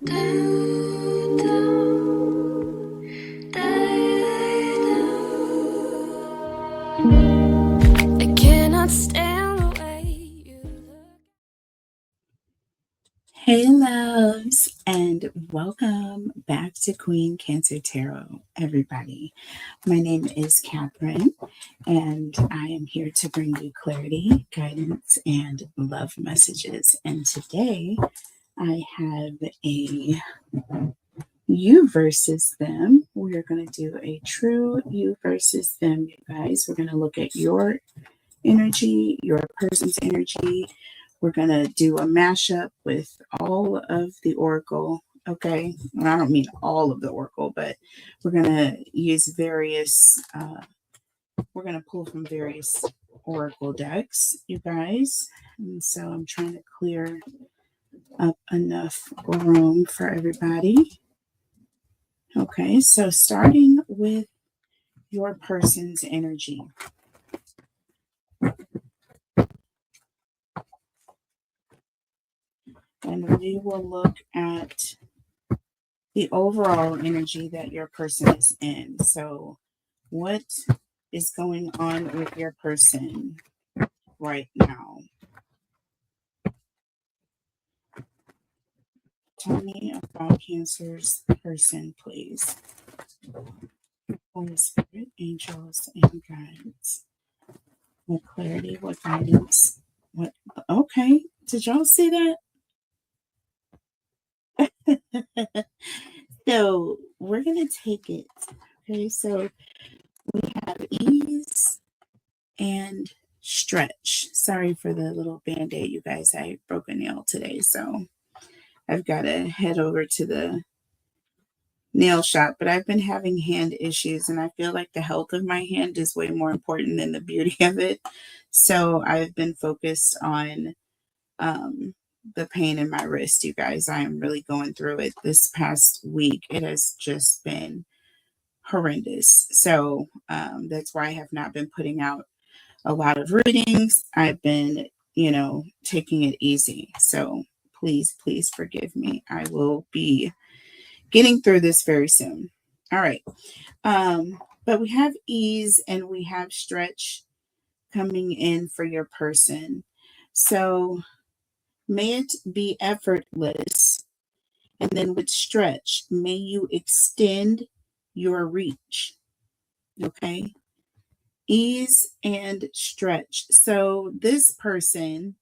I cannot stand the way you look. Hey loves, and welcome back to Queen Cancer Tarot, everybody. My name is Catherine, and I am here to bring you clarity, guidance, and love messages. And today I have a you versus them. We're going to do a true you versus them, you guys. We're going to look at your energy, your person's energy. We're going to do a mashup with all of the oracle. Okay. Well, I don't mean all of the oracle, but we're going to use we're going to pull from various oracle decks, you guys. And so I'm trying to clear up enough room for everybody. Okay. So starting with your person's energy. And we will look at the overall energy that your person is in. So, what is going on with your person right now? Tell me about Cancer's person, please. Holy Spirit, angels, and guides. What clarity, what guidance, what. Okay, did y'all see that? So, we're going to take it. Okay, so we have ease and stretch. Sorry for the little band-aid, you guys. I broke a nail today, so I've got to head over to the nail shop. But I've been having hand issues, and I feel like the health of my hand is way more important than the beauty of it. So I've been focused on the pain in my wrist, you guys. I am really going through it this past week. It has just been horrendous. So that's why I have not been putting out a lot of readings. I've been, taking it easy. So please, please forgive me. I will be getting through this very soon. All right. But we have ease and we have stretch coming in for your person. So may it be effortless. And then with stretch, may you extend your reach. Okay. Ease and stretch. So this person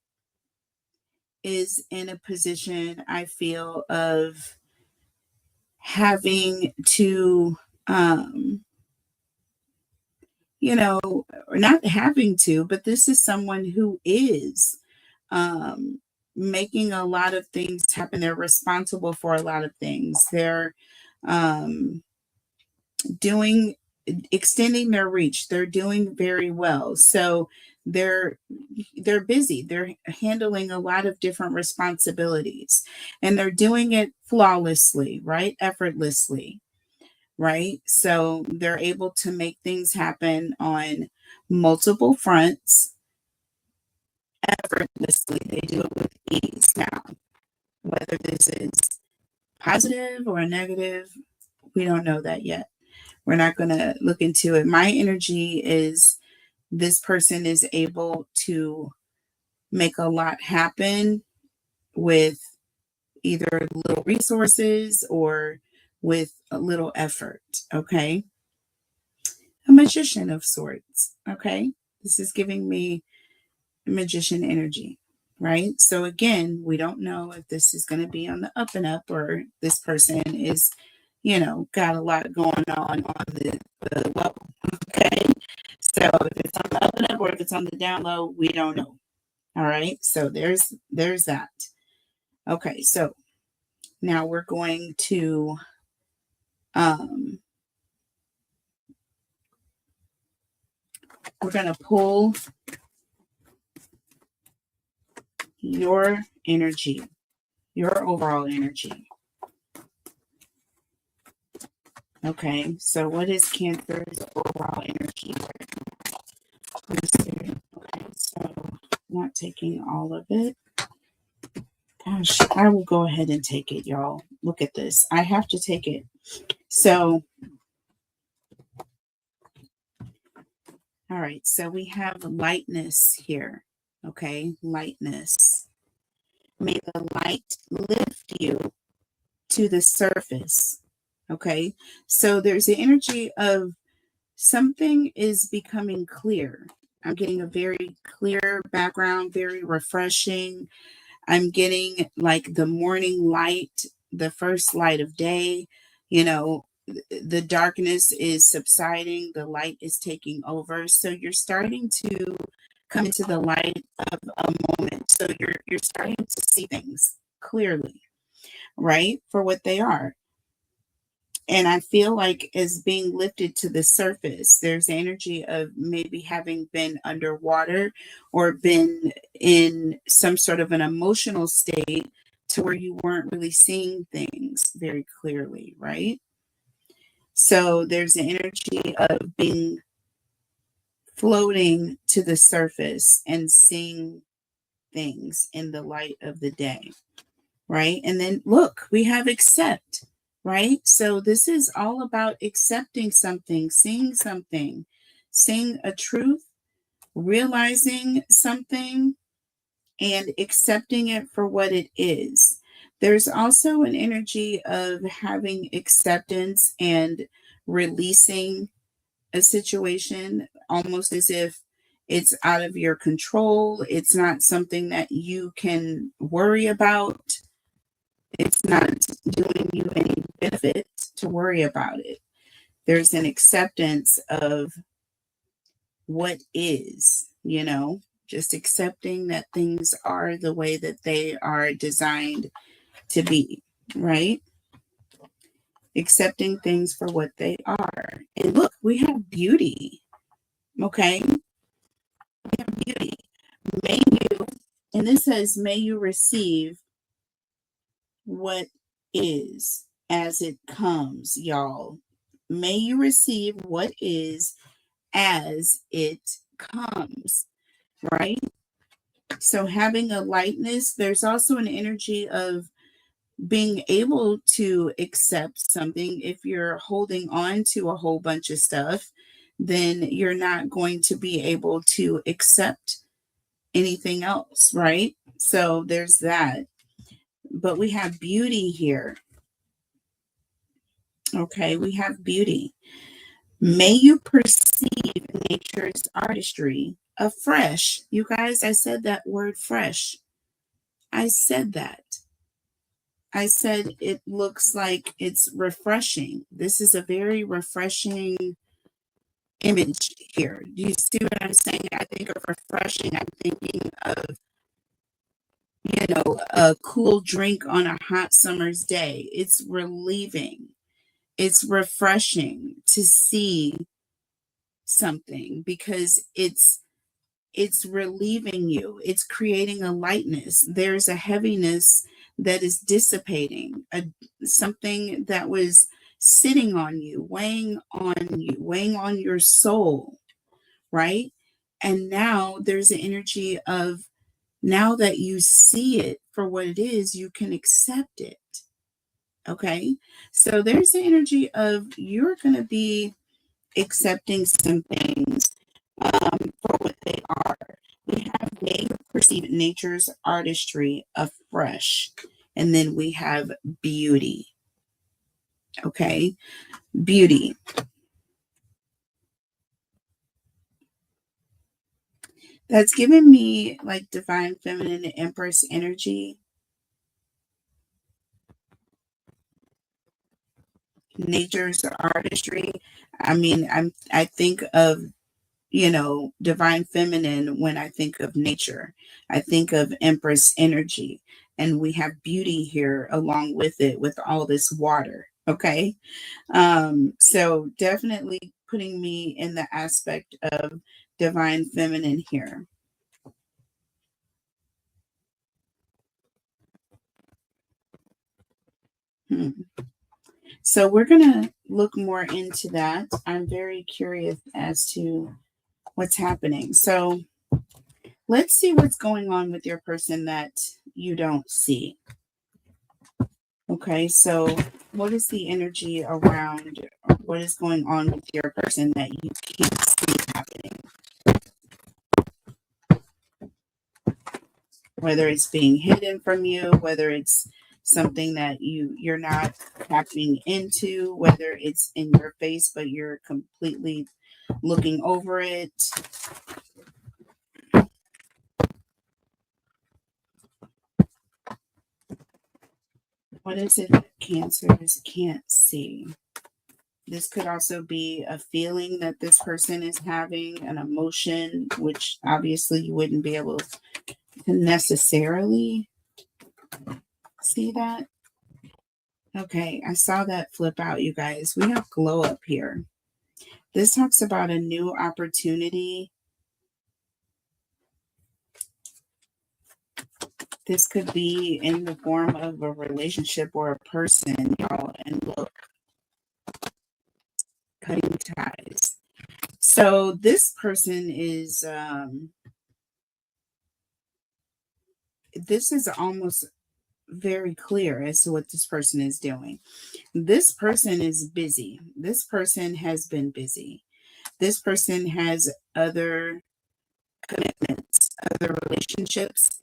is in a position, I feel, of having to, or not having to, but this is someone who is making a lot of things happen. They're responsible for a lot of things. They're extending their reach. They're doing very well. So they're busy. They're handling a lot of different responsibilities, and they're doing it flawlessly, right? Effortlessly, right? So they're able to make things happen on multiple fronts effortlessly. They do it with ease. Now, whether this is positive or negative, we don't know that yet. We're not going to look into it. My energy is this person is able to make a lot happen with either little resources or with a little effort. Okay. A magician of sorts. Okay. This is giving me magician energy, right? So again, we don't know if this is going to be on the up and up or this person is, got a lot going on the low. Okay. So if it's on the up and up or if it's on the down low, we don't know. All right. So there's that. Okay. So now we're going to pull your energy, your overall energy. Okay, so what is Cancer's overall energy? Okay, so not taking all of it. Gosh, I will go ahead and take it, y'all. look at this. I have to take it. So, all right. So we have lightness here. Okay. Lightness. May the light lift you to the surface. Okay. So there's the energy of something is becoming clear. I'm getting a very clear background, very refreshing. I'm getting like the morning light, the first light of day. You know, the darkness is subsiding, the light is taking over. So you're starting to come into the light of a moment. So you're starting to see things clearly, right? For what they are. And I feel like as being lifted to the surface, there's energy of maybe having been underwater or been in some sort of an emotional state to where you weren't really seeing things very clearly, right? So there's the energy of being floating to the surface and seeing things in the light of the day, right? And then look, we have accept, right? So this is all about accepting something, seeing a truth, realizing something, and accepting it for what it is. There's also an energy of having acceptance and releasing a situation almost as if it's out of your control. It's not something that you can worry about. It's not doing you any benefit to worry about it. There's an acceptance of what is, just accepting that things are the way that they are designed to be, right? Accepting things for what they are. And look, we have beauty, okay? We have beauty. May you, and this says, may you receive what is as it comes, y'all. May you receive what is as it comes, right? So, having a lightness, there's also an energy of being able to accept something. If you're holding on to a whole bunch of stuff, then you're not going to be able to accept anything else, right? So, there's that. But we have beauty here. Okay, we have beauty. May you perceive nature's artistry afresh. You guys, I said that word fresh. I said that. I said it looks like it's refreshing. This is a very refreshing image here. Do you see what I'm saying? I think of refreshing. I'm thinking of, a cool drink on a hot summer's day. It's relieving. It's refreshing to see something because it's relieving you. It's creating a lightness. There's a heaviness that is dissipating, something that was sitting on you, weighing on your soul, right? And now there's an energy of, now that you see it for what it is, you can accept it. Okay. So there's the energy of, you're going to be accepting some things for what they are. We have may perceive nature's artistry afresh. And then we have beauty. Okay. Beauty. That's given me like divine feminine empress energy. Nature's artistry. I mean, I think of, divine feminine when I think of nature. I think of empress energy. And we have beauty here along with it, with all this water. Okay. So definitely putting me in the aspect of divine feminine here. Hmm. So we're going to look more into that. I'm very curious as to what's happening. So let's see what's going on with your person that you don't see. Okay, so what is the energy around, what is going on with your person that you can't see happening? Whether it's being hidden from you, whether it's something that you're not tapping into, whether it's in your face but you're completely looking over it. What is it that Cancers can't see? This could also be a feeling that this person is having, an emotion, which obviously you wouldn't be able to necessarily see that. Okay, I saw that flip out, you guys. We have glow up here. This talks about a new opportunity. This could be in the form of a relationship or a person, y'all. And look, cutting ties. So this person is, this is almost very clear as to what this person is doing. This person is busy. This person has been busy. This person has other commitments, other relationships.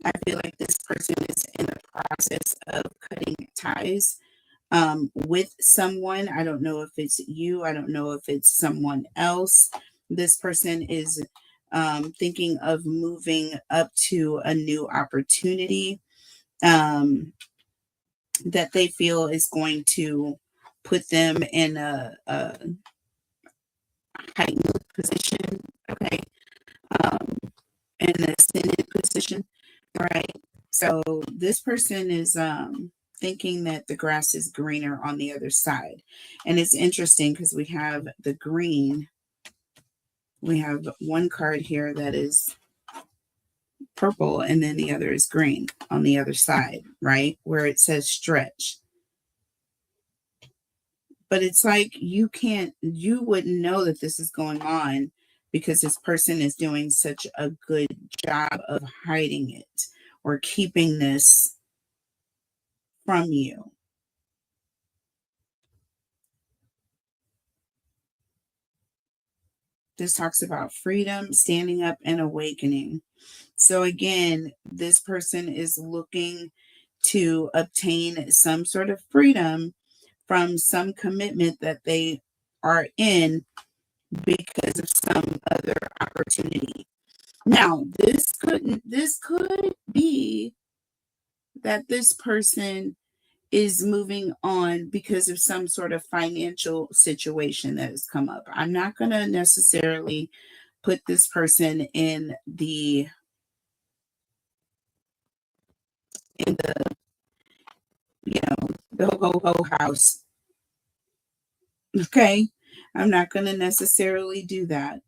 I feel like this person is in the process of cutting ties with someone. I don't know if it's you. I don't know if it's someone else. This person is thinking of moving up to a new opportunity that they feel is going to put them in a heightened position. Okay. Um, in an ascended position. Right. So this person is thinking that the grass is greener on the other side. And it's interesting because we have the green. We have one card here that is purple and then the other is green on the other side, right? Where it says stretch. But it's like you wouldn't know that this is going on because this person is doing such a good job of hiding it or keeping this from you. This talks about freedom, standing up, and awakening. So, again, this person is looking to obtain some sort of freedom from some commitment that they are in because of some other opportunity. Now, this could be that this person is moving on because of some sort of financial situation that has come up. I'm not going to necessarily put this person in the the ho ho ho house. Okay? I'm not going to necessarily do that.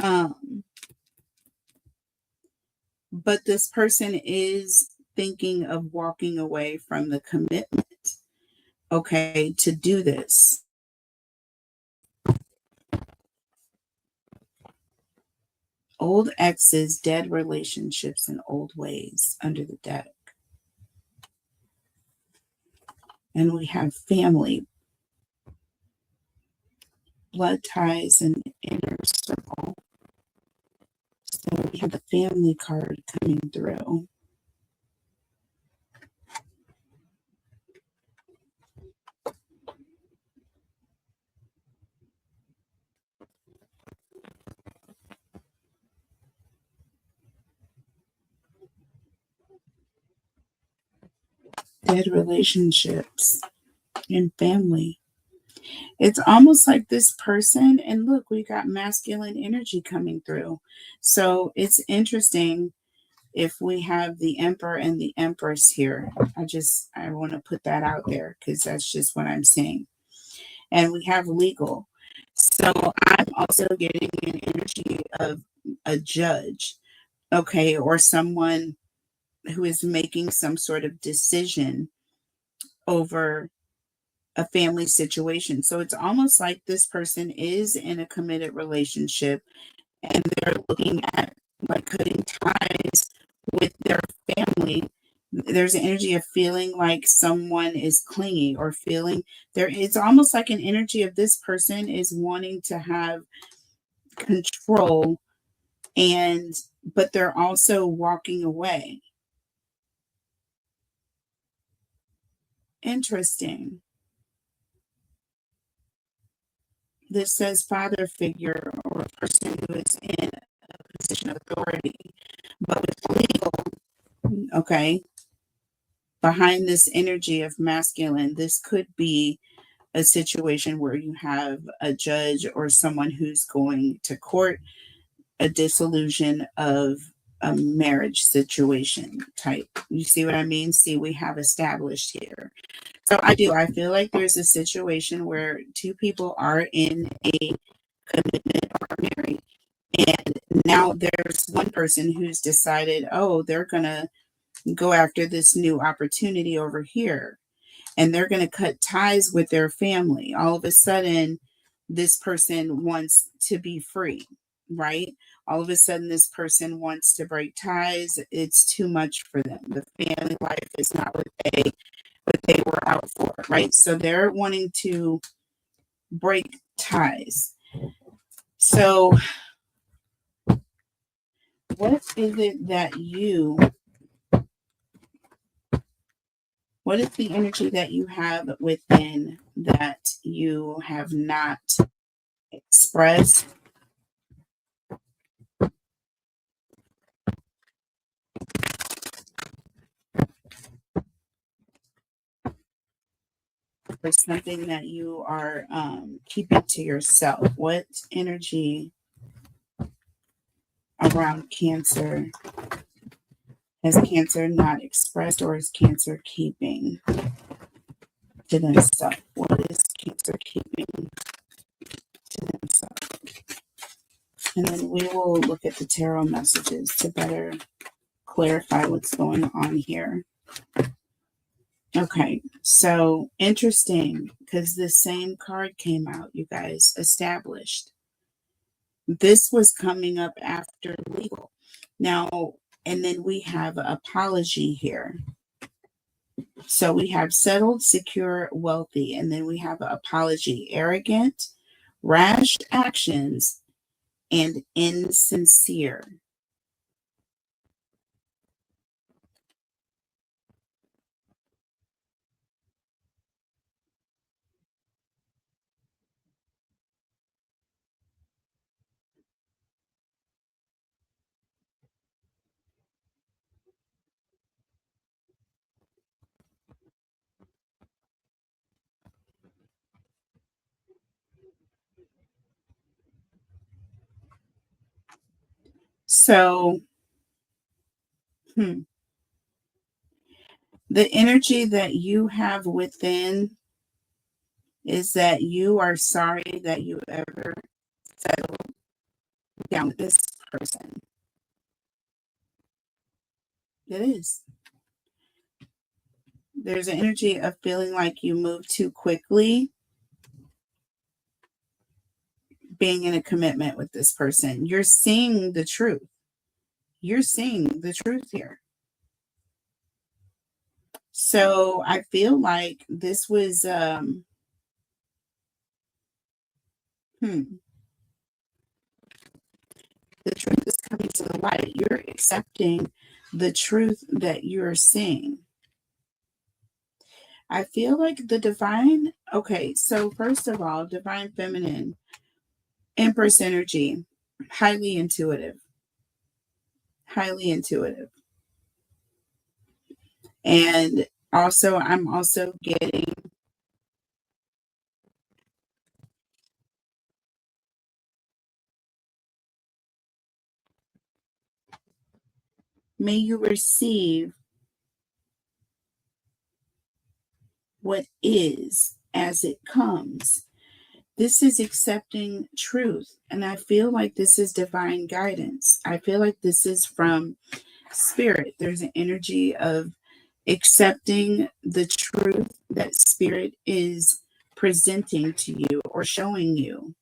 Um but this person is thinking of walking away from the commitment, okay, to do this. Old exes, dead relationships, and old ways under the deck. And we have family, blood ties, and inner circle. So we have the family card coming through. Dead relationships and family. It's almost like this person, and look, we got masculine energy coming through. So it's interesting if we have the emperor and the empress here. I want to put that out there because that's just what I'm seeing. And we have legal. So I'm also getting an energy of a judge, okay, or someone who is making some sort of decision over a family situation. So it's almost like this person is in a committed relationship and they're looking at like cutting ties with their family There's an energy of feeling like someone is clingy or feeling there. It's almost like an energy of this person is wanting to have control, and but they're also walking away. Interesting. This says father figure or a person who is in a position of authority. But with legal, okay, behind this energy of masculine, this could be a situation where you have a judge or someone who's going to court a dissolution of a marriage situation type. You see what I mean? See, we have established here. So I feel like there's a situation where two people are in a commitment or married. And now there's one person who's decided, oh, they're going to go after this new opportunity over here. And they're going to cut ties with their family. All of a sudden, this person wants to be free, right? All of a sudden, this person wants to break ties. It's too much for them. The family life is not what they were out for, right? So they're wanting to break ties. So what is it that what is the energy that you have within that you have not expressed? Or something that you are keeping to yourself? What energy around Cancer has Cancer not expressed, or is Cancer keeping to themselves? What is Cancer keeping to themselves? And then we will look at the tarot messages to better clarify what's going on here. Okay, so interesting, because the same card came out, you guys, established. This was coming up after legal. Now, and then we have apology here. So we have settled, secure, wealthy, and then we have apology, arrogant, rash actions, and insincere. So, the energy that you have within is that you are sorry that you ever settled down with this person. It is. There's an energy of feeling like you moved too quickly, being in a commitment with this person. You're seeing the truth. You're seeing the truth here. So I feel like this was the truth is coming to the light. You're accepting the truth that you're seeing. I feel like the divine, okay, so first of all, divine feminine, Empress energy, highly intuitive, highly intuitive. And also, I'm also getting, may you receive what is as it comes. This is accepting truth. And I feel like this is divine guidance. I feel like this is from spirit. There's an energy of accepting the truth that spirit is presenting to you or showing you.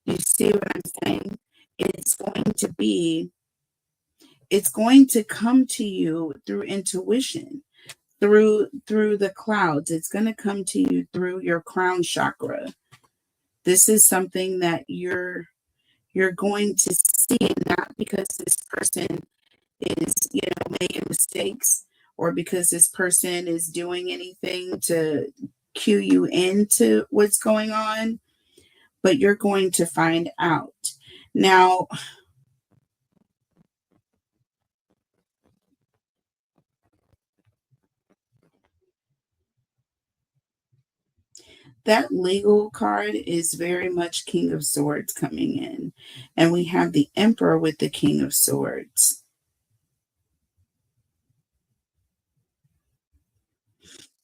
You see what I'm saying? It's going to be it's going to come to you through intuition, through the clouds. It's going to come to you through your crown chakra. This is something that you're going to see, not because this person is, making mistakes, or because this person is doing anything to cue you into what's going on, but you're going to find out. Now, that legal card is very much King of Swords coming in. And we have the Emperor with the King of Swords.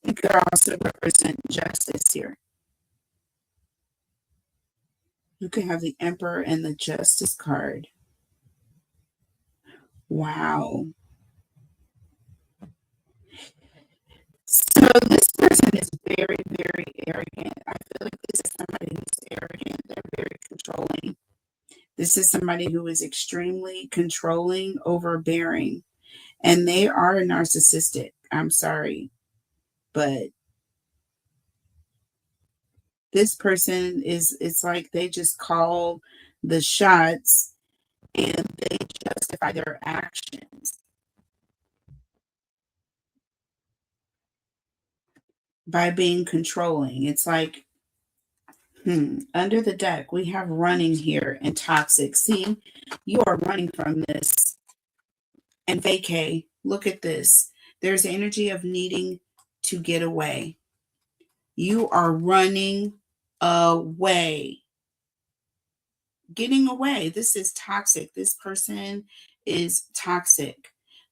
It could also represent justice here. You could have the Emperor and the Justice card. Wow. So this person is very, very arrogant. I feel like this is somebody who's arrogant. They're very controlling. This is somebody who is extremely controlling, overbearing, and they are narcissistic. I'm sorry, but this person is, it's like they just call the shots and they justify their actions by being controlling. It's like, under the deck, we have running here and toxic. See, you are running from this. And vacay, look at this. There's the energy of needing to get away. You are running away. Getting away. This is toxic. This person is toxic.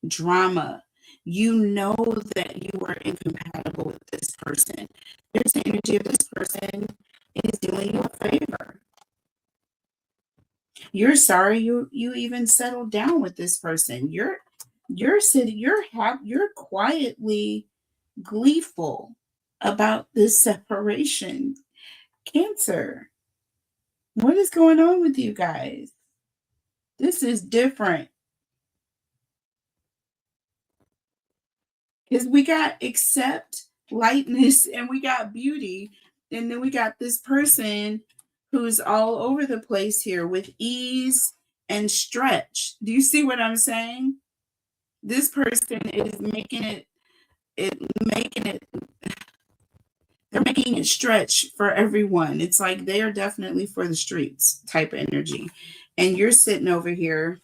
Drama. You know that you are incompatible with this person. There's the energy of this person is doing you a favor. You're sorry you even settled down with this person. You're sitting, you're quietly gleeful about this separation. Cancer. What is going on with you guys? This is different. Because we got accept, lightness, and we got beauty. And then we got this person who's all over the place here with ease and stretch. Do you see what I'm saying? This person is making it they're making it stretch for everyone. It's like they are definitely for the streets type of energy. And you're sitting over here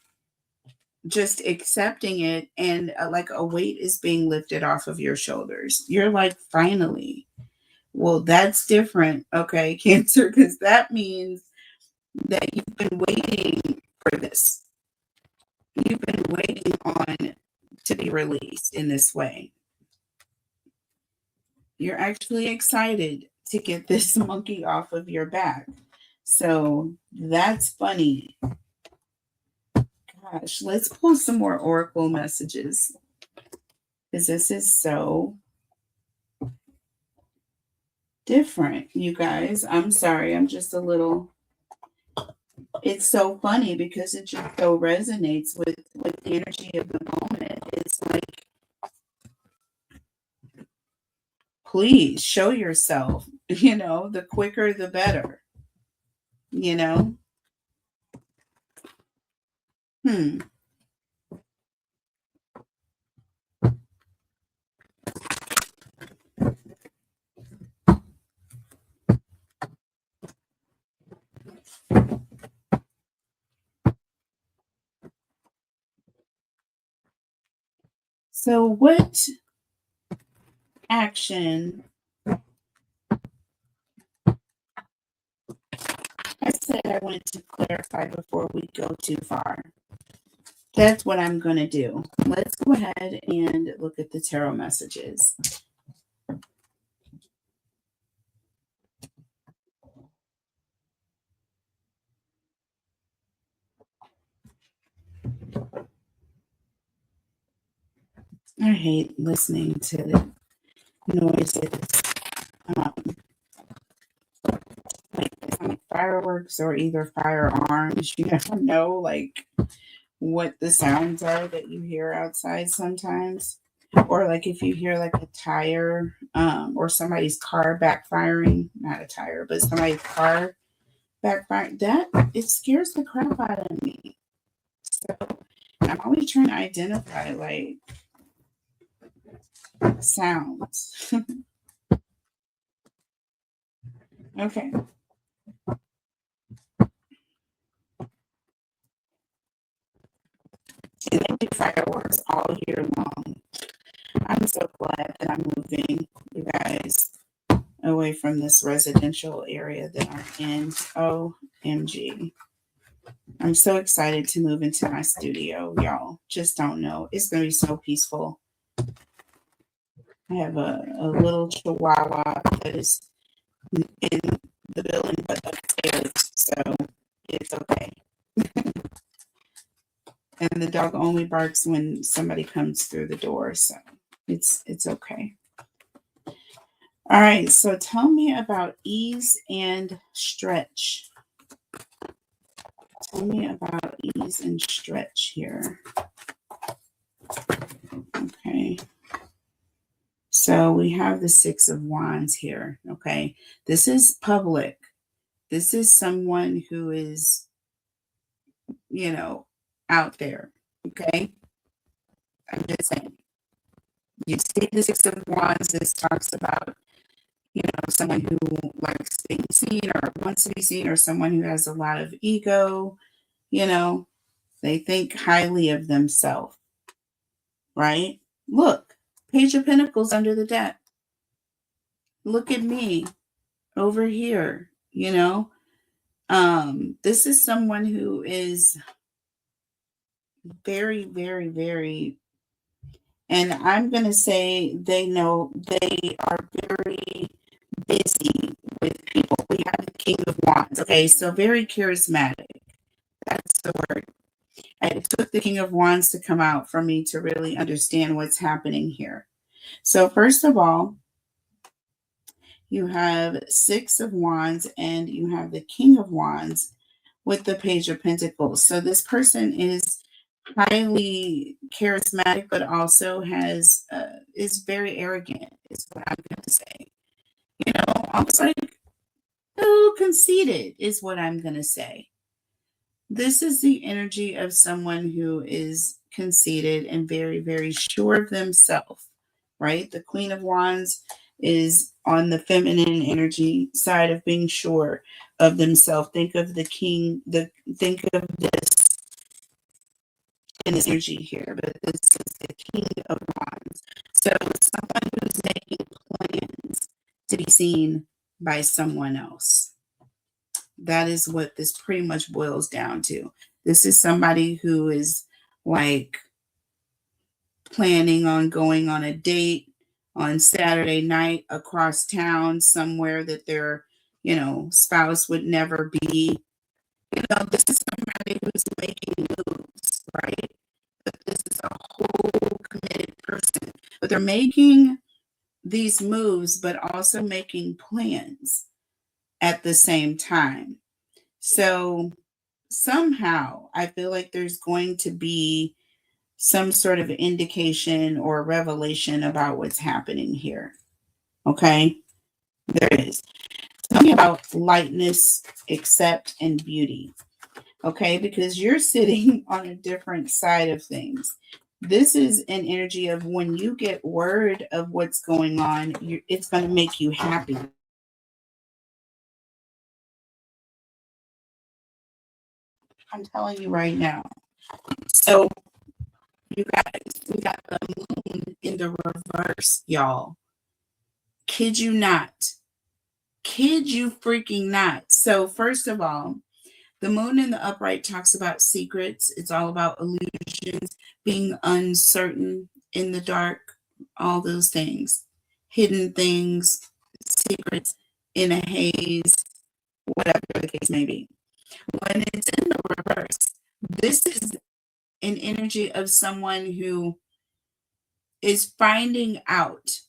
just accepting it, and like a weight is being lifted off of your shoulders. You're like, finally. Well, that's different, okay, Cancer, because that means that you've been waiting for this. You've been waiting on to be released in this way. You're actually excited to get this monkey off of your back. So that's funny. Gosh, let's pull some more oracle messages, because this is so different, you guys. I'm sorry, I'm just a little, it's so funny because it just so resonates with the energy of the moment. It's like, please show yourself, the quicker the better, you know. So what action, I said I wanted to clarify before we go too far. That's what I'm going to do. Let's go ahead and look at the tarot messages. I hate listening to the noises. Like fireworks or either firearms. You never know, like what the sounds are that you hear outside sometimes. Or like if you hear like a tire or somebody's car backfiring, not a tire, but somebody's car backfiring, that it scares the crap out of me. So I'm always trying to identify like sounds. Okay. And they do fireworks all year long. I'm so glad that I'm moving, you guys, away from this residential area that I'm in. OMG. I'm so excited to move into my studio, y'all. Just don't know. It's going to be so peaceful. I have a little chihuahua that is in the building, but upstairs, so it's okay. And the dog only barks when somebody comes through the door, so it's okay. All right, so tell me about ease and stretch. Tell me about ease and stretch here. Okay. So we have the Six of Wands here. Okay. This is public. This is someone who is, out there. Okay. I'm just saying. You see the Six of Wands. This talks about, someone who likes being seen or wants to be seen, or someone who has a lot of ego. They think highly of themselves. Right? Look, Page of Pentacles under the deck. Look at me over here, This is someone who is very, very, very, and I'm going to say they know they are very busy with people. We have the King of Wands. Okay, so very charismatic. That's the word. It took the King of Wands to come out for me to really understand what's happening here. So first of all, you have Six of Wands and you have the King of Wands with the Page of Pentacles. So this person is highly charismatic, but also is very arrogant, is what I'm going to say. Almost like a little conceited is what I'm going to say. This is the energy of someone who is conceited and very, very sure of themselves, right? The Queen of Wands is on the feminine energy side of being sure of themselves. Think of the king, think of this in this energy here, but this is the King of Wands. So someone who's making plans to be seen by someone else. That is what this pretty much boils down to. This is somebody who is like planning on going on a date on Saturday night across town somewhere that their, spouse would never be. This is somebody who's making moves, right? But this is a whole committed person. But they're making these moves, but also making plans at the same time. So somehow I feel like there's going to be some sort of indication or revelation about what's happening here. Okay? There is. Tell me about lightness, accept, and beauty. Okay? Because you're sitting on a different side of things. This is an energy of when you get word of what's going on, it's going to make you happy. I'm telling you right now. So, you guys, we got the moon in the reverse, y'all. Kid you not. Kid you freaking not. So, first of all, the moon in the upright talks about secrets. It's all about illusions, being uncertain in the dark, all those things, hidden things, secrets in a haze, whatever the case may be. When it's in the reverse, this is an energy of someone who is finding out,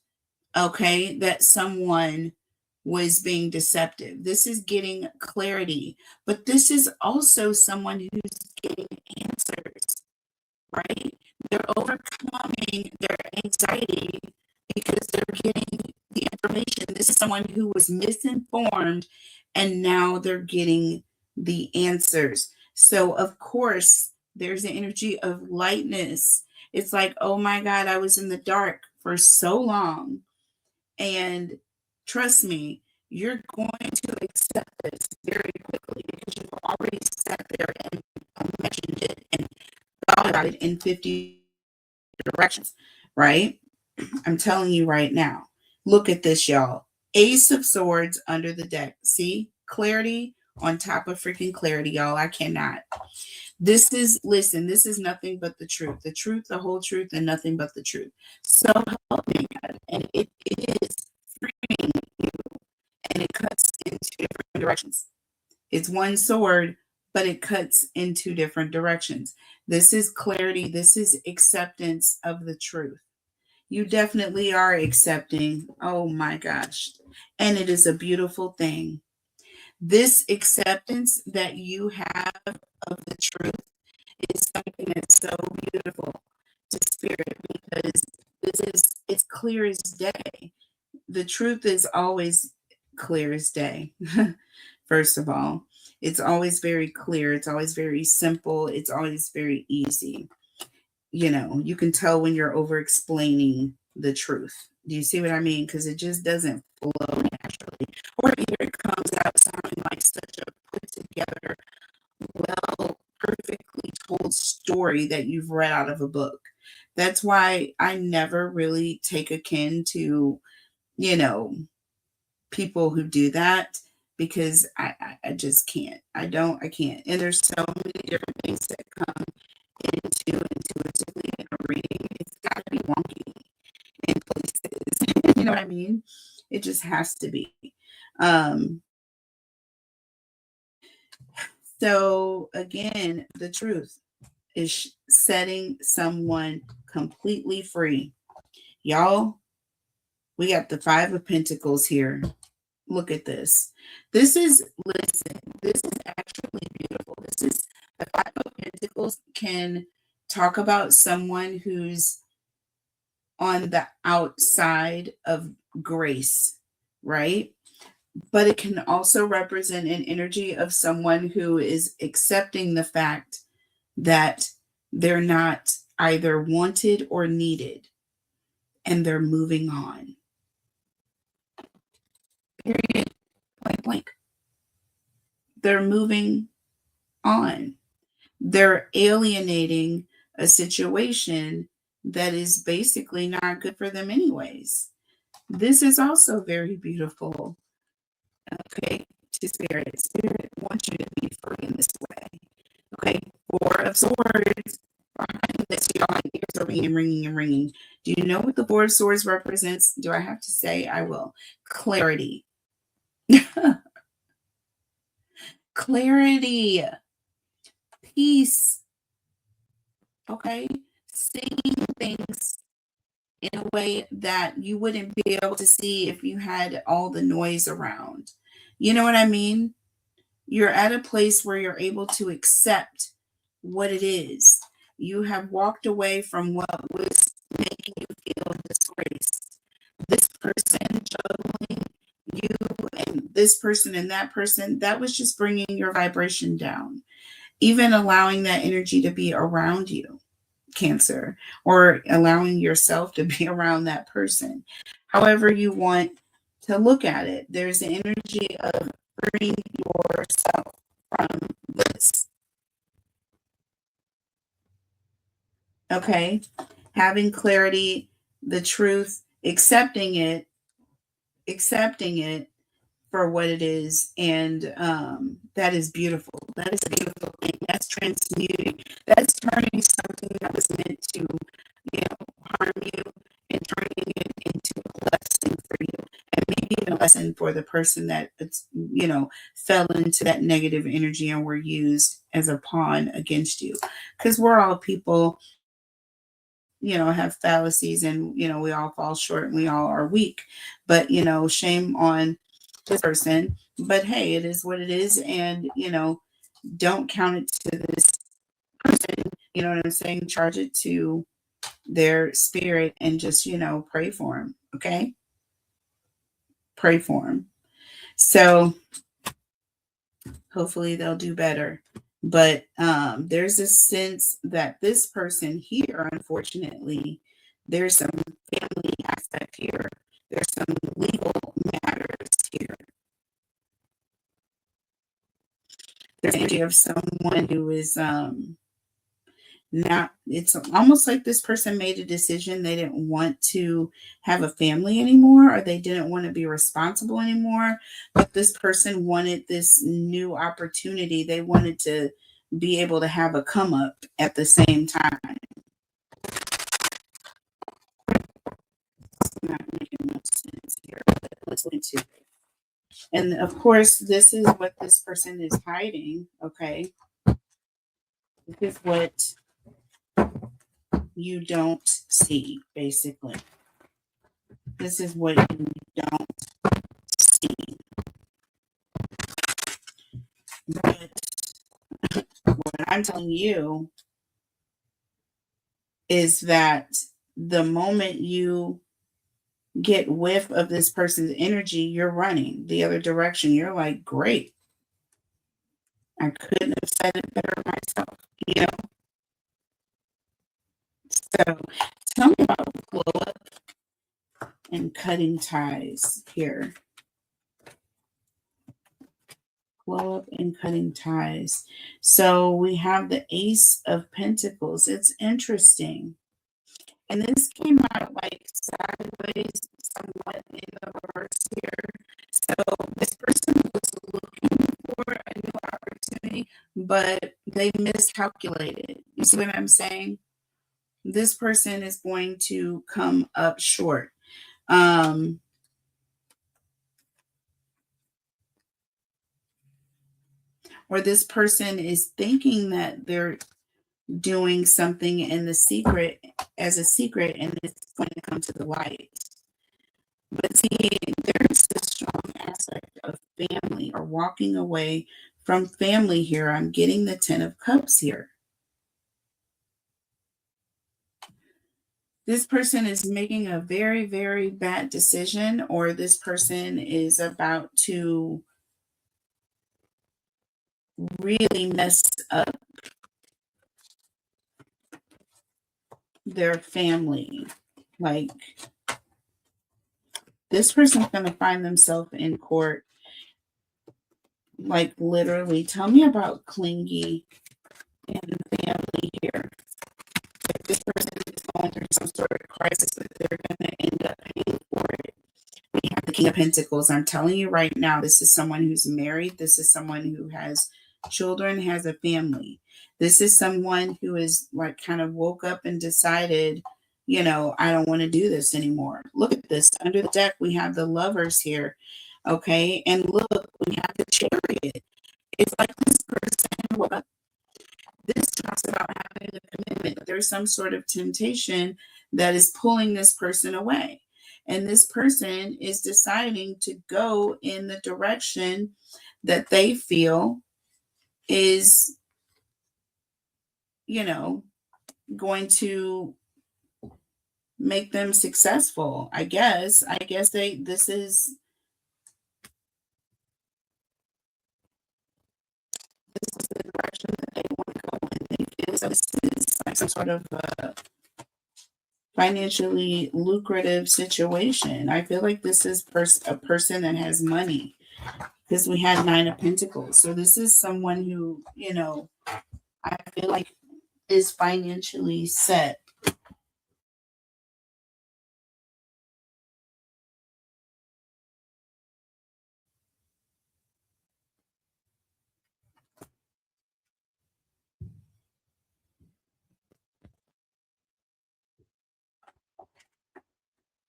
okay, that someone was being deceptive. This is getting clarity, but this is also someone who's getting answers. right? They're overcoming their anxiety because they're getting the information. This is someone who was misinformed and now they're getting the answers. So, of course, there's the energy of lightness. It's like, oh my God, I was in the dark for so long. And trust me, you're going to accept this very quickly because you've already sat there and imagined it and thought about it in 50 directions, right? I'm telling you right now. Look at this, y'all. Ace of Swords under the deck. See? Clarity on top of freaking clarity, y'all. I cannot. This is, listen, this is nothing but the truth, the whole truth, and nothing but the truth. So help me, God. And it is freeing you, and it cuts into different directions. It's one sword, but it cuts in two different directions. This is clarity. This is acceptance of the truth. You definitely are accepting. Oh my gosh. And it is a beautiful thing. This acceptance that you have of the truth is something that's so beautiful to spirit because it's clear as day. The truth is always clear as day. First of all, it's always very clear. It's always very simple. It's always very easy. You can tell when you're over explaining the truth. Do you see what I mean? Because it just doesn't flow naturally. Or either it comes out sounding like such a put together, well, perfectly told story that you've read out of a book. That's why I never really take a kin to, you know, people who do that because I just can't. I can't. And there's so many different things that come into intuitively in a reading. It's got to be wonky in places. You know what I mean? It just has to be. So again, the truth is setting someone completely free. Y'all, we got the Five of Pentacles here. Look at this. Listen, this is actually beautiful. This is the Five of Pentacles can talk about someone who's on the outside of grace, right? But it can also represent an energy of someone who is accepting the fact that they're not either wanted or needed and they're moving on. Period. Blank, blank. They're moving on. They're alienating a situation that is basically not good for them, anyways. This is also very beautiful. Okay, to spirit. Spirit wants you to be free in this way. Okay, Four of Swords. Behind this, y'all, my ears are ringing, ringing, and ringing. Do you know what the Four of Swords represents? Do I have to say? I will. Clarity. Clarity. Peace. Okay, seeing things in a way that you wouldn't be able to see if you had all the noise around. You know what I mean? You're at a place where you're able to accept what it is. You have walked away from what was making you feel disgraced. This person juggling you and this person and that person, that was just bringing your vibration down. Even allowing that energy to be around you, Cancer, or allowing yourself to be around that person. However you want to look at it, there's the energy of freeing yourself from this. Okay? Having clarity, the truth, accepting it for what it is. And that is beautiful. That is a beautiful thing. That's transmuting. That's turning something that was meant to, harm you and turning it into a blessing for you. And maybe even a lesson for the person that it's, fell into that negative energy and were used as a pawn against you. Because we're all people, have fallacies and, we all fall short and we all are weak. But, shame on this person. But hey, it is what it is. And, don't count it to this person You know what I'm saying? Charge it to their spirit and just, pray for them. Okay? Pray for them. So hopefully they'll do better. But there's a sense that this person here, unfortunately, there's some family aspect here. There's some legal matters here. There's the energy of someone who is not, it's almost like this person made a decision they didn't want to have a family anymore, or they didn't want to be responsible anymore, but this person wanted this new opportunity. They wanted to be able to have a come up at the same time. It's not making much sense here, but let's look into it. And of course, this is what this person is hiding. Okay, this is what you don't see, basically. This is what you don't see. But what I'm telling you is that the moment you get whiff of this person's energy, you're running the other direction. You're like, great. I couldn't have said it better myself, you know? So tell me about glow up and cutting ties here. Glow up and cutting ties. So we have the Ace of Pentacles. It's interesting. And this came out like sideways, somewhat in the reverse here. So this person was looking for a new opportunity, but they miscalculated. You see what I'm saying? This person is going to come up short. Or this person is thinking that they're doing something in the secret as a secret, and it's going to come to the light. But see, there's this strong aspect of family or walking away from family here. I'm getting the 10 of Cups here. This person is making a very, very bad decision, or this person is about to really mess up their family. Like, this person's going to find themselves in court. Like, literally, tell me about clingy and family here. If this person is going through some sort of crisis, that they're going to end up paying for it. We have the King of Pentacles. I'm telling you right now, this is someone who's married. This is someone who has children, has a family. This is someone who is like kind of woke up and decided, I don't want to do this anymore. Look at this. Under the deck, we have the Lovers here. Okay. And look, we have the Chariot. It's like this person, what this talks about having a commitment. There's some sort of temptation that is pulling this person away. And this person is deciding to go in the direction that they feel is, going to make them successful. I guess this is the direction that they want to go in. They feel this is like some sort of financially lucrative situation. I feel like this is a person that has money, because we had 9 of Pentacles. So this is someone who, I feel like is financially set.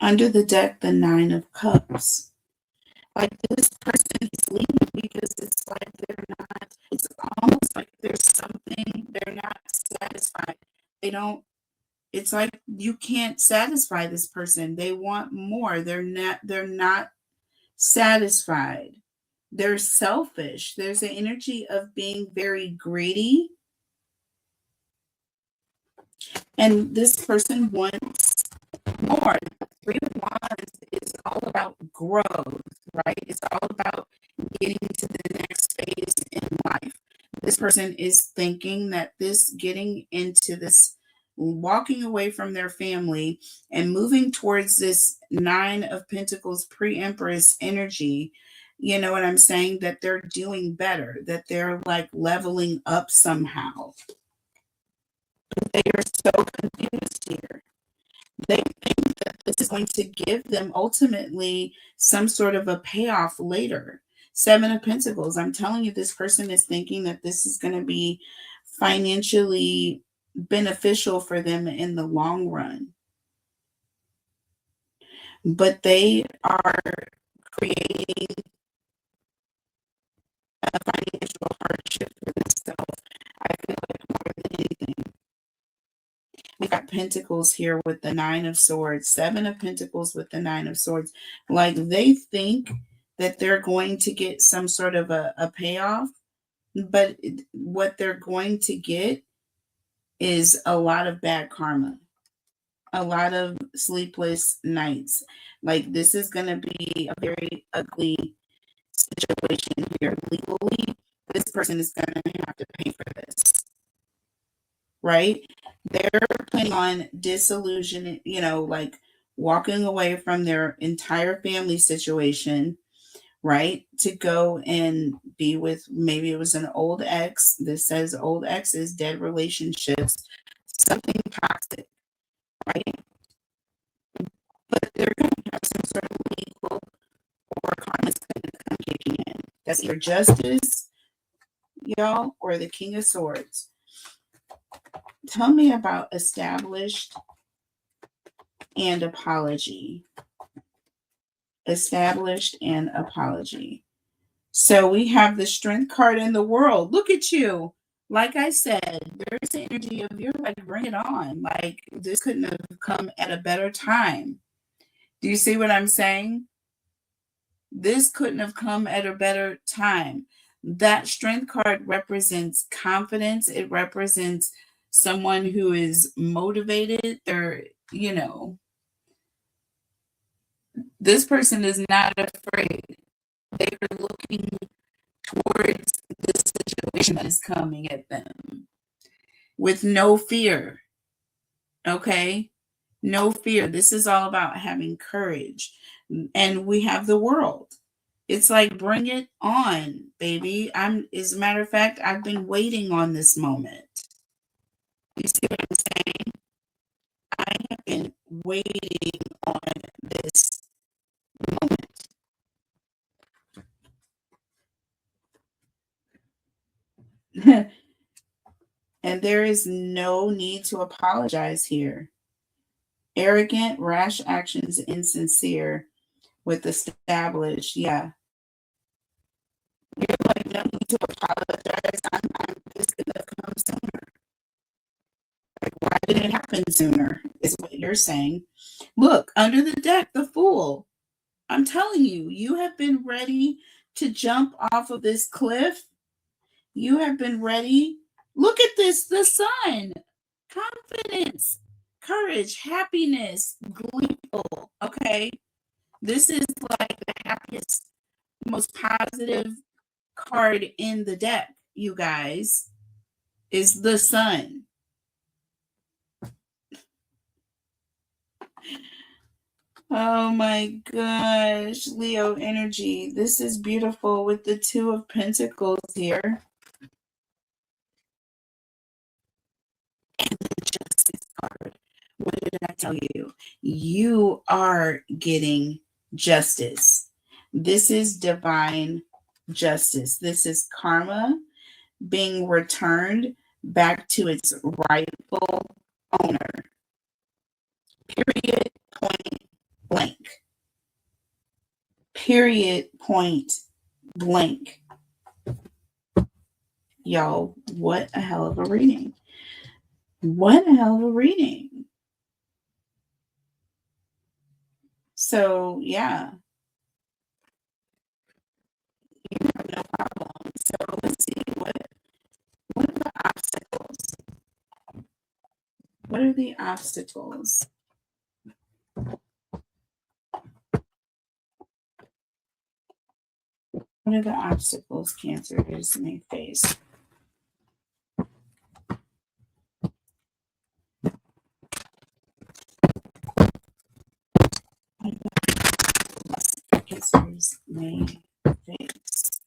Under the deck, the 9 of Cups. Like, this person is leaving because it's like it's almost like there's something they're not satisfied. They don't, it's like you can't satisfy this person. They want more. They're not satisfied. They're selfish. There's an energy of being very greedy. And this person wants more. The Three of Wands is all about growth, right? It's all about getting to the next phase in life. This person is thinking that this getting into this, walking away from their family and moving towards this Nine of Pentacles pre-Empress energy, you know what I'm saying? That they're doing better, that they're like leveling up somehow. They are so confused here. They think that this is going to give them ultimately some sort of a payoff later. Seven of Pentacles. I'm telling you, this person is thinking that this is going to be financially beneficial for them in the long run. But they are creating a financial hardship for themselves. I feel like more than anything. We got Pentacles here with the Nine of Swords, Seven of Pentacles with the Nine of Swords. Like they think that they're going to get some sort of a payoff, but what they're going to get is a lot of bad karma, a lot of sleepless nights. Like this is going to be a very ugly situation here legally. This person is going to have to pay for this, right? They're planning on disillusion, you know, like walking away from their entire family situation, right? To go and be with, maybe it was an old ex. This says old exes, dead relationships, something toxic, right? But they're going to have some sort of legal or karma's going to come kicking in. That's either justice, y'all, or the King of Swords. Tell me about established and apology. Established and apology. So we have the Strength card in the World. Look at you. Like I said, there's the energy of you're like, bring it on. Like this couldn't have come at a better time. Do you see what I'm saying? This couldn't have come at a better time. That Strength card represents confidence. It represents someone who is motivated. They're, you know, this person is not afraid. They are looking towards this situation that is coming at them with no fear. Okay? No fear. This is all about having courage. And we have the World. It's like, bring it on, baby. As a matter of fact, I've been waiting on this moment. You see what I'm saying? I have been waiting on this moment. And there is no need to apologize here. Arrogant, rash actions, insincere with established. Yeah. You're like, no need to apologize. This could have come sooner. Like, why didn't it happen sooner? Is what you're saying. Look, under the deck, the Fool. I'm telling you, you have been ready to jump off of this cliff. You have been ready. Look at this, the Sun. Confidence, courage, happiness, gleeful. Okay. This is like the happiest, most positive card in the deck, you guys, is the Sun. Oh my gosh, Leo energy. This is beautiful with the Two of Pentacles here. And the Justice card. What did I tell you? You are getting justice. This is divine justice. This is karma being returned back to its rightful owner. Period, point blank. Period, point blank. Y'all, what a hell of a reading. What a hell of a reading. So, yeah. You have no problem. So, let's see. What are the obstacles? What are the obstacles? What are the obstacles Cancers may face? What are the obstacles Cancers may face?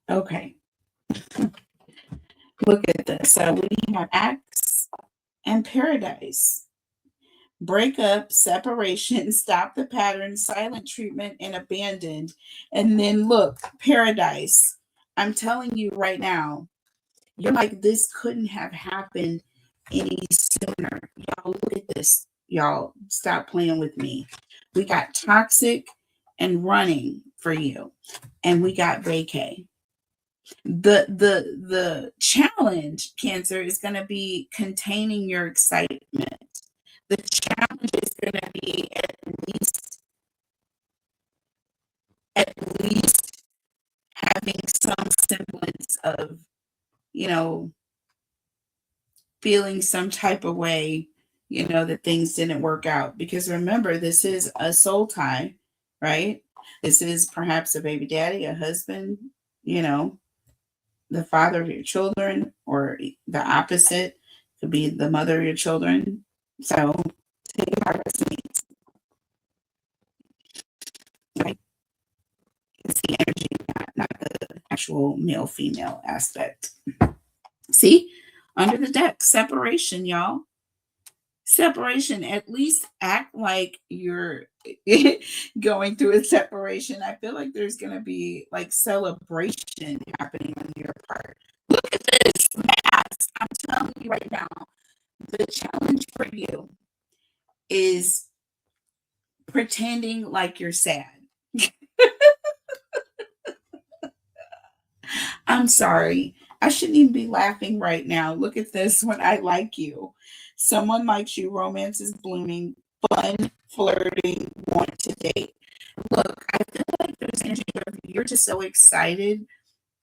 Okay. Look at this. So we have Acts and Paradise. Breakup, separation, stop the pattern, silent treatment, and abandoned. And then look, Paradise. I'm telling you right now, you're like, this couldn't have happened any sooner. Y'all, look at this. Y'all, stop playing with me. We got toxic and running for you. And we got vacay. The challenge, Cancer, is going to be containing your excitement. The challenge is going to be at least having some semblance of, you know, feeling some type of way, you know, that things didn't work out. Because remember, this is a soul tie, right? This is perhaps a baby daddy, a husband, you know, the father of your children, or the opposite could be the mother of your children. So take it how it means. Like, it's the energy, not the actual male female aspect. See, under the deck, separation, y'all. Separation. At least act like you're going through a separation. I feel like there's going to be like celebration happening on your part. Look at this, mass. I'm telling you right now, the challenge for you is pretending like you're sad. I'm sorry. I shouldn't even be laughing right now. Look at this. When I like you, someone likes you, romance is blooming, fun, flirting, want to date. Look, I feel like there's energy of you're just so excited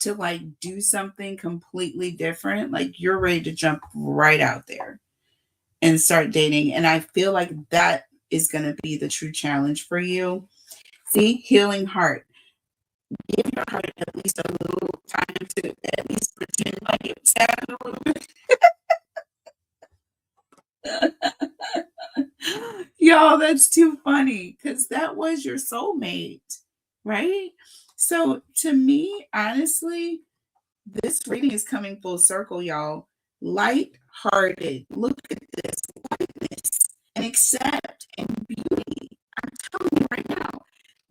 to like do something completely different. Like you're ready to jump right out there and start dating. And I feel like that is going to be the true challenge for you. See, healing heart. Give your heart at least a little time to at least pretend like it's sad a little bit. Y'all, that's too funny because that was your soulmate, right? So to me, honestly, this reading is coming full circle, y'all. Light-hearted. Look at this lightness and accept and beauty. I'm telling you right now,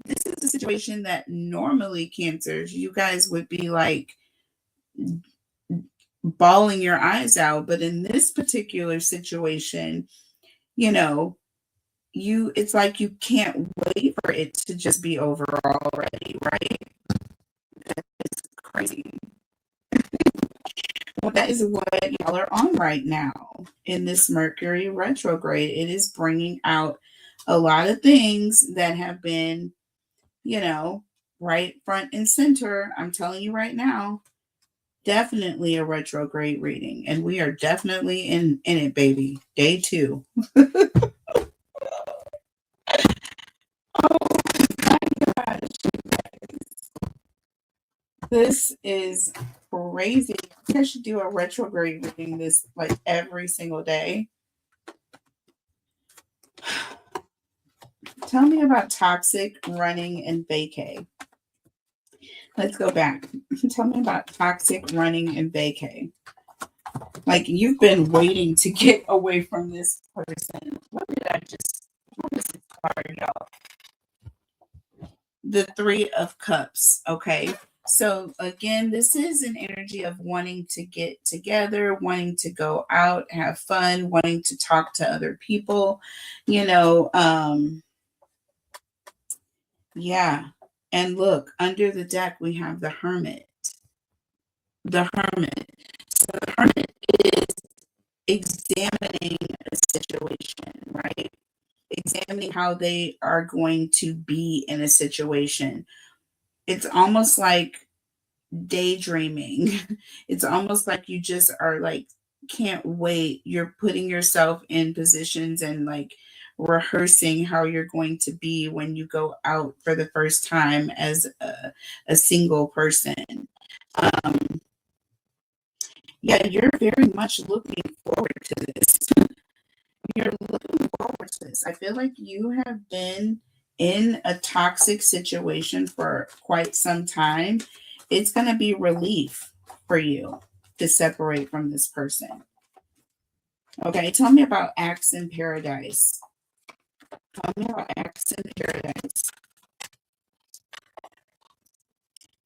this is a situation that normally Cancers, you guys would be like bawling your eyes out. But in this particular situation, you know, it's like you can't wait for it to just be over already, right? It's crazy. Well, that is what y'all are on right now in this Mercury retrograde. It is bringing out a lot of things that have been, you know, right front and center. I'm telling you right now, definitely a retrograde reading. And we are definitely in it, baby. Day 2. Oh my gosh. This is crazy. I think I should do a retrograde reading this like every single day. Tell me about toxic, running, and vacay. Let's go back. Tell me about toxic, running, and vacay. Like you've been waiting to get away from this person. What is this card, y'all? The 3 of Cups. Okay. So again, this is an energy of wanting to get together, wanting to go out, have fun, wanting to talk to other people, you know, yeah. And look, under the deck, we have the Hermit. The Hermit. So the Hermit is examining a situation, right? Examining how they are going to be in a situation. It's almost like daydreaming. It's almost like you just are like, can't wait. You're putting yourself in positions and like rehearsing how you're going to be when you go out for the first time as a single person. Um, yeah, you're very much looking forward to this. You're looking forward to this. I feel like you have been in a toxic situation for quite some time. It's going to be relief for you to separate from this person. Okay, tell me about Acts in Paradise. Tell me about Acts in Paradise.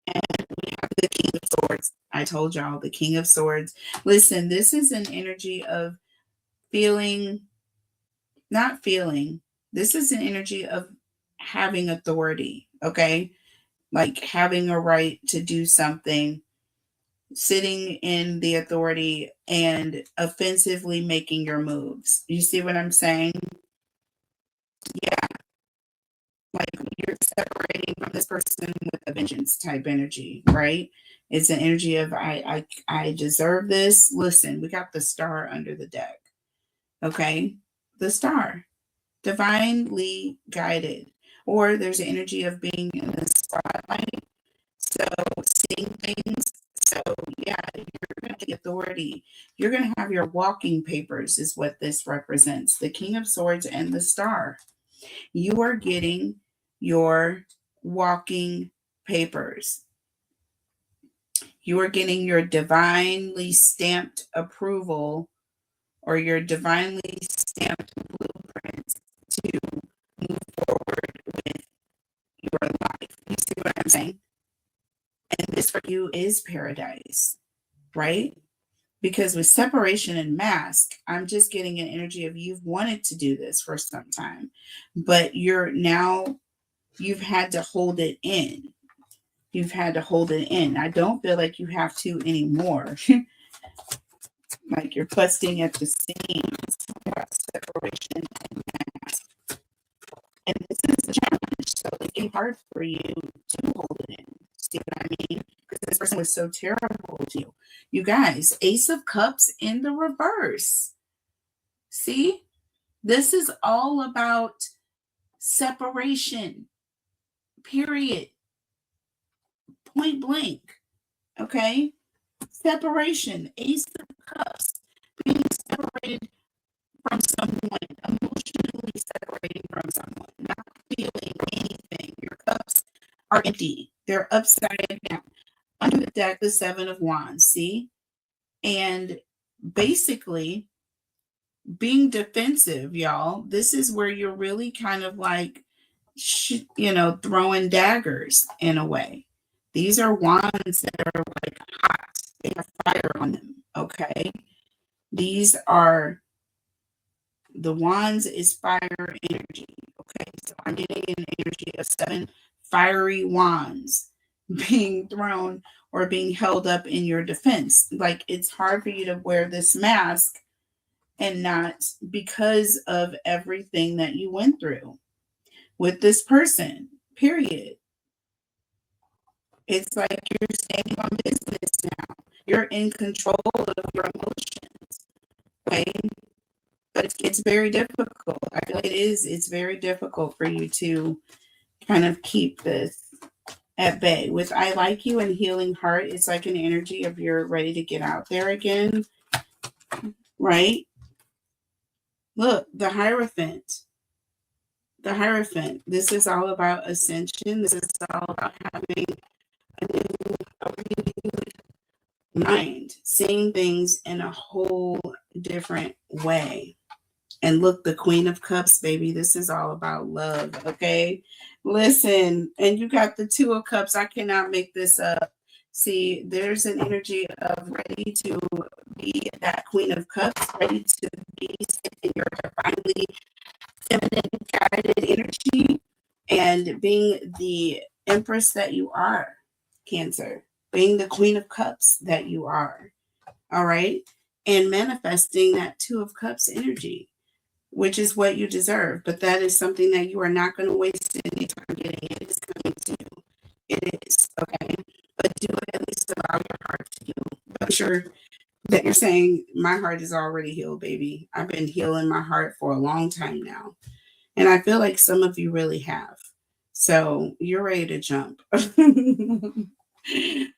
And we have the King of Swords. I told y'all, the King of Swords. Listen, this is an energy of feeling, not feeling. This is an energy of having authority, okay? Like having a right to do something, sitting in the authority and offensively making your moves. You see what I'm saying? Yeah, like you're separating from this person with a vengeance type energy, right? It's an energy of I deserve this. Listen, we got the star under the deck. Okay? The star. Divinely guided. Or there's an energy of being in the spotlight. So seeing things. So yeah, you're gonna have the authority. You're gonna have your walking papers, is what this represents. The King of Swords and the star. You are getting your walking papers. You are getting your divinely stamped approval or your divinely stamped blueprint to move forward with your life. You see what I'm saying? And this for you is paradise, right? Because with separation and mask, I'm just getting an energy of you've wanted to do this for some time, but you've had to hold it in. You've had to hold it in. I don't feel like you have to anymore. Like you're busting at the seams about separation and mask. And this is a challenge. So it's getting hard for you to hold it in. See what I mean? Because this person was so terrible to you. You guys, Ace of Cups in the reverse. See? This is all about separation. Period. Point blank. Okay? Separation. Ace of Cups. Being separated from someone, emotionally separating from someone, not feeling anything. Your cups are empty. They're upside down. Under the deck, the Seven of Wands, see? And basically, being defensive, y'all, this is where you're really kind of like, throwing daggers in a way. These are wands that are like hot. They have fire on them, okay? These are the wands is fire energy. Okay, so I'm getting an energy of 7 fiery wands being thrown or being held up in your defense. Like it's hard for you to wear this mask and not, because of everything that you went through with this person, period. It's like you're standing on business now. You're in control of your emotions. Okay, but it's very difficult. I feel like it's very difficult for you to kind of keep this at bay. With I Like You and Healing Heart, it's like an energy of you're ready to get out there again, right? Look, the Hierophant. The Hierophant. This is all about ascension. This is all about having a renewed mind, seeing things in a whole different way. And look, the Queen of Cups, baby, this is all about love, okay? Listen, and you got the Two of Cups. I cannot make this up. See, there's an energy of ready to be that Queen of Cups, ready to be in your divinely feminine guided energy and being the Empress that you are, Cancer, being the Queen of Cups that you are, all right? And manifesting that Two of Cups energy, which is what you deserve. But that is something that you are not going to waste any time getting. It is coming to you. It is, okay? But do it at least sure that you're saying my heart is already healed, baby. I've been healing my heart for a long time now. And I feel like some of you really have. So you're ready to jump.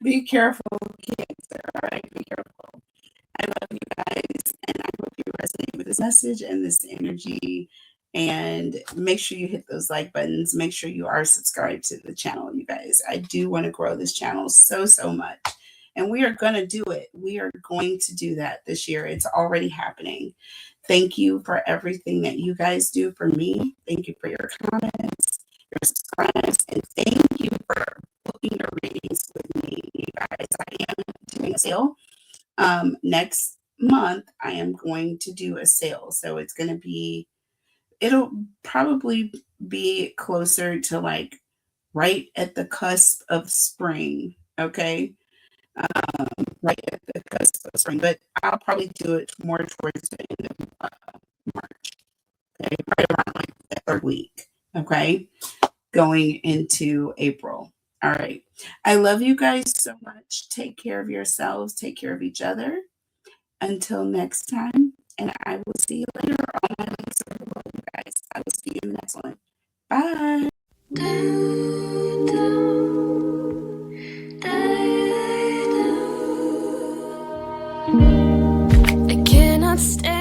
Be careful, Cancer. All right, be careful. I love you guys, and I hope you resonate with this message and this energy. And make sure you hit those like buttons. Make sure you are subscribed to the channel, you guys. I do want to grow this channel so, so much. And we are going to do it. We are going to do that this year. It's already happening. Thank you for everything that you guys do for me. Thank you for your comments, your subscribes, and thank you for booking your readings with me, you guys. I am doing a sale. Next month, I am going to do a sale. So it's going to be, it'll probably be closer to like right at the cusp of spring. Okay. Right at the cusp of spring, but I'll probably do it more towards the end of March. Okay. Right around like the third week. Okay. Going into April. All right. I love you guys so much. Take care of yourselves. Take care of each other. Until next time, and I will see you later. All my links are below, you guys. I will see you in the next one. Bye. I cannot stand